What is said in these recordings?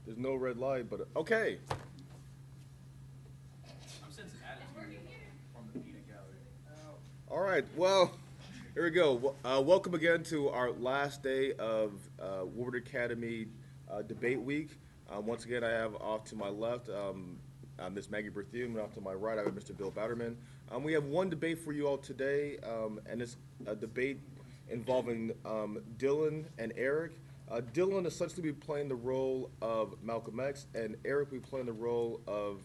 There's no red light, but okay. I'm sensing attitude from the peanut gallery. All right. Well, here we go. Welcome again to our last day of Woodward Academy Debate Week. Once again, I have off to my left Miss Maggie Berthiaume, and off to my right, I have Mr. Bill Batterman. We have one debate for you all today, and it's a debate involving Dylan and Eric. Dylan essentially be playing the role of Malcolm X, and Eric will be playing the role of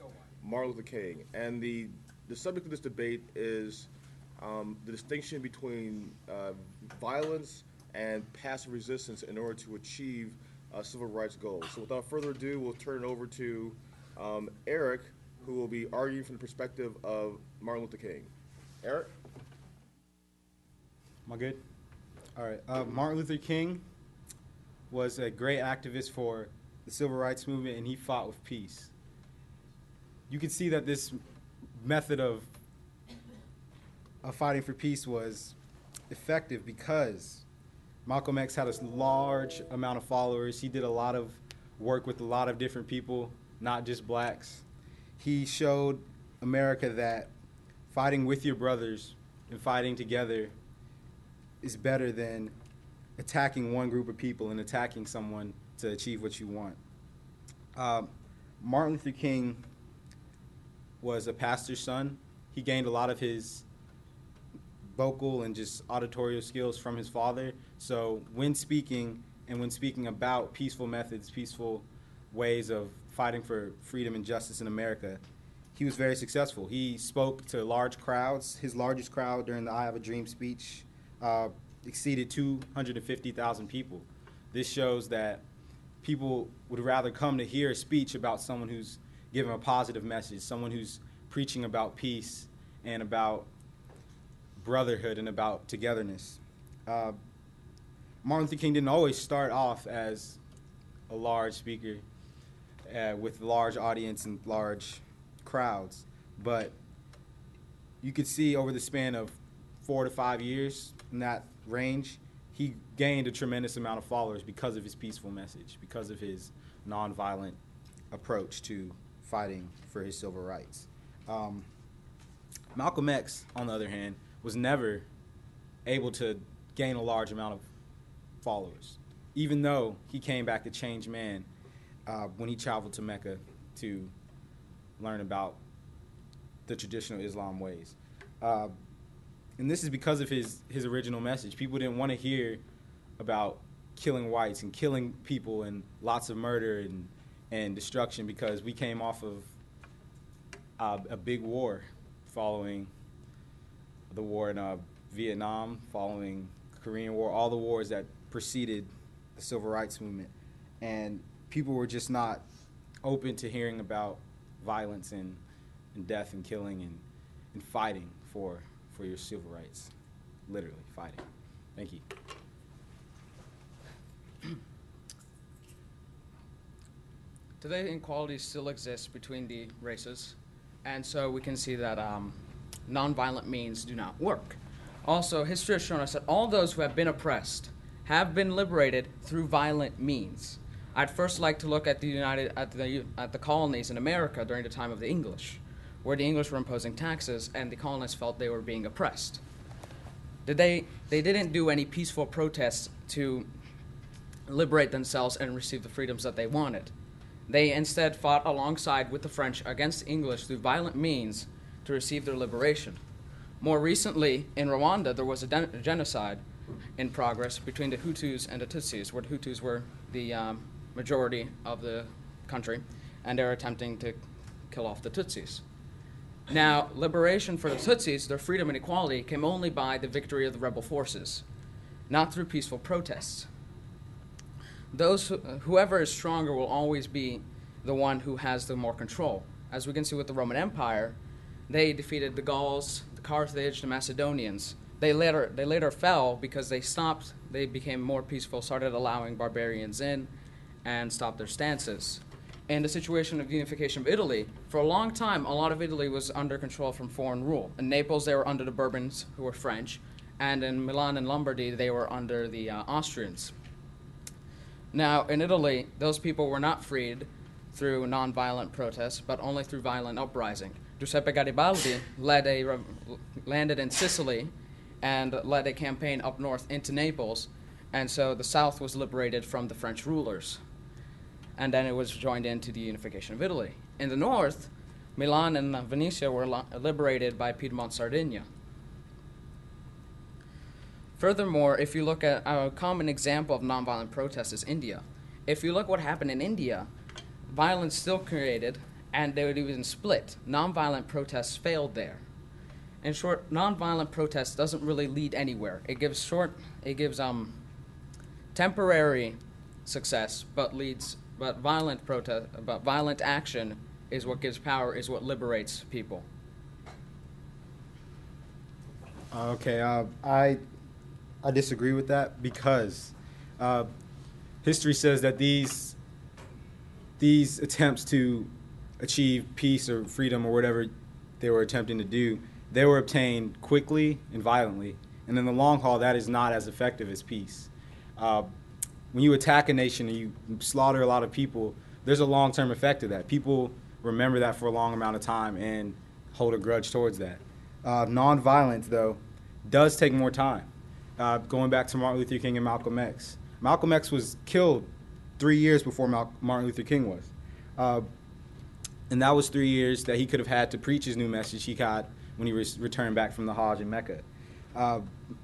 Martin Luther King. And the subject of this debate is the distinction between violence and passive resistance in order to achieve civil rights goals. So without further ado, we'll turn it over to Eric, who will be arguing from the perspective of Martin Luther King. Eric? Am I good? All right. Martin Luther King was a great activist for the civil rights movement, and he fought with peace. You can see that this method of fighting for peace was effective because Malcolm X had a large amount of followers. He did a lot of work with a lot of different people, not just blacks. He showed America that fighting with your brothers and fighting together is better than attacking one group of people and attacking someone to achieve what you want. Martin Luther King was a pastor's son. He gained a lot of his vocal and just auditorial skills from his father. So when speaking about peaceful methods, peaceful ways of fighting for freedom and justice in America, he was very successful. He spoke to large crowds. His largest crowd during the I Have a Dream speech exceeded 250,000 people. This shows that people would rather come to hear a speech about someone who's giving a positive message, someone who's preaching about peace and about brotherhood and about togetherness. Martin Luther King didn't always start off as a large speaker with large audience and large crowds, but you could see over the span of 4 to 5 years in that range, he gained a tremendous amount of followers because of his peaceful message, because of his nonviolent approach to fighting for his civil rights. Malcolm X, on the other hand, was never able to gain a large amount of followers, even though he came back a changed man when he traveled to Mecca to learn about the traditional Islam ways. And this is because of his original message. People didn't want to hear about killing whites and killing people and lots of murder and destruction, because we came off of a big war following the war in Vietnam, following the Korean War, all the wars that preceded the civil rights movement. And people were just not open to hearing about violence and death and killing and fighting for your civil rights, literally fighting. Thank you. Today, inequality still exists between the races, and so we can see that nonviolent means do not work. Also, history has shown us that all those who have been oppressed have been liberated through violent means. I'd first like to look at the colonies in America during the time of the English, where the English were imposing taxes and the colonists felt they were being oppressed. They didn't do any peaceful protests to liberate themselves and receive the freedoms that they wanted. They instead fought alongside with the French against the English through violent means to receive their liberation. More recently, in Rwanda, there was a genocide in progress between the Hutus and the Tutsis, where the Hutus were the majority of the country, and they were attempting to kill off the Tutsis. Now, liberation for the Tutsis, their freedom and equality, came only by the victory of the rebel forces, not through peaceful protests. Whoever is stronger will always be the one who has the more control. As we can see with the Roman Empire, they defeated the Gauls, the Carthage, the Macedonians. They later fell because they became more peaceful, started allowing barbarians in, and stopped their stances. In the situation of unification of Italy, for a long time, a lot of Italy was under control from foreign rule. In Naples, they were under the Bourbons, who were French, and in Milan and Lombardy, they were under the Austrians. Now, in Italy, those people were not freed through nonviolent protests, but only through violent uprising. Giuseppe Garibaldi landed in Sicily and led a campaign up north into Naples, and so the south was liberated from the French rulers. And then it was joined into the unification of Italy. In the north, Milan and Venetia were liberated by Piedmont, Sardinia. Furthermore, if you look at a common example of nonviolent protest is India. If you look what happened in India, violence still created, and they would even split. Nonviolent protests failed there. In short, nonviolent protest doesn't really lead anywhere. It gives temporary success, but violent action is what gives power, is what liberates people. Okay, I disagree with that because history says that these attempts to achieve peace or freedom or whatever they were attempting to do, they were obtained quickly and violently. And in the long haul, that is not as effective as peace. When you attack a nation and you slaughter a lot of people, there's a long-term effect of that. People remember that for a long amount of time and hold a grudge towards that. Nonviolence, though, does take more time. Going back to Martin Luther King and Malcolm X. Malcolm X was killed 3 years before Martin Luther King was. And that was 3 years that he could have had to preach his new message he got when he returned back from the Hajj in Mecca.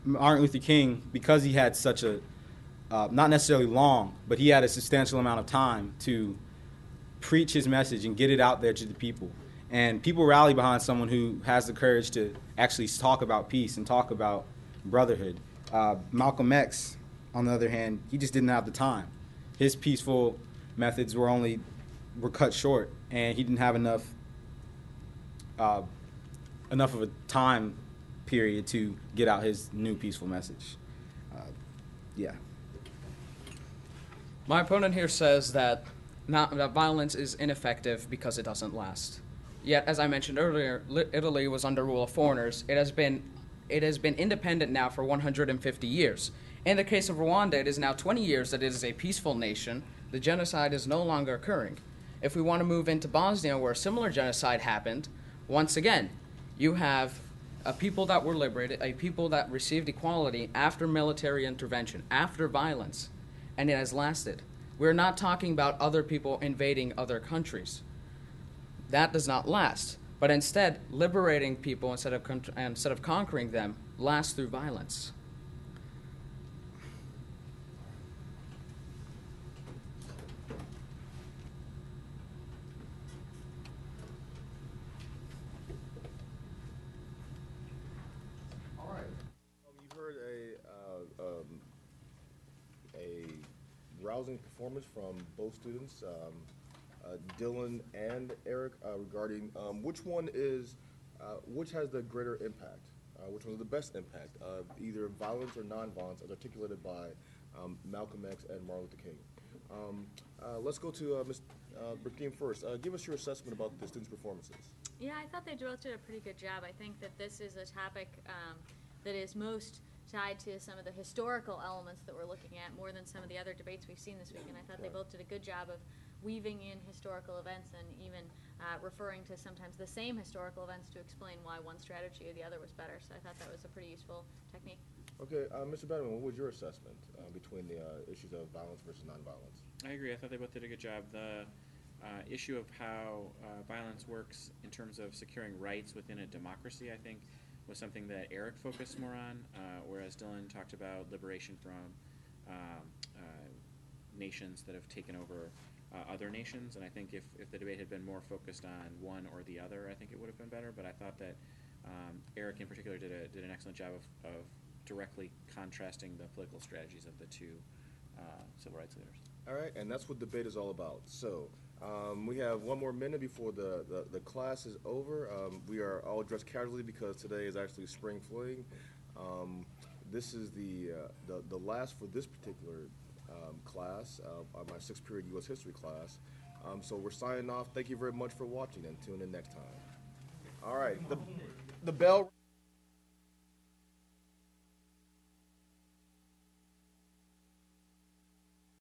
Martin Luther King, because he had such a, not necessarily long, but he had a substantial amount of time to preach his message and get it out there to the people. And people rally behind someone who has the courage to actually talk about peace and talk about brotherhood. Malcolm X, on the other hand, he just didn't have the time. His peaceful methods were cut short, and he didn't have enough of a time period to get out his new peaceful message. Yeah. My opponent here says that violence is ineffective because it doesn't last. Yet, as I mentioned earlier, Italy was under rule of foreigners. It has been independent now for 150 years. In the case of Rwanda, it is now 20 years that it is a peaceful nation. The genocide is no longer occurring. If we want to move into Bosnia, where a similar genocide happened, once again, you have a people that were liberated, a people that received equality after military intervention, after violence, and it has lasted. We're not talking about other people invading other countries. That does not last. But instead, liberating people instead of conquering them lasts through violence. All right. You heard a rousing performance from both students, Dylan and Eric, regarding which has the greater impact, which one is the best impact of either violence or nonviolence, as articulated by Malcolm X and Martin Luther King. Let's go to Ms. Burkeen first. Give us your assessment about the students' performances. Yeah, I thought they both did a pretty good job. I think that this is a topic that is most tied to some of the historical elements that we're looking at more than some of the other debates we've seen this week, and I thought they both did a good job of weaving in historical events and even referring to sometimes the same historical events to explain why one strategy or the other was better. So I thought that was a pretty useful technique. Okay, Mr. Bannerman, what was your assessment between the issues of violence versus nonviolence? I agree. I thought they both did a good job. The issue of how violence works in terms of securing rights within a democracy, I think, was something that Eric focused more on, whereas Dylan talked about liberation from nations that have taken over other nations. And I think if the debate had been more focused on one or the other, I think it would have been better. But I thought that Eric in particular did an excellent job of directly contrasting the political strategies of the two civil rights leaders. All right, and that's what debate is all about. So we have one more minute before the class is over. We are all dressed casually because today is actually spring fling. This is the last for this particular class, my 6th period U.S. history class. So we're signing off. Thank you very much for watching, and tune in next time. All right, the bell.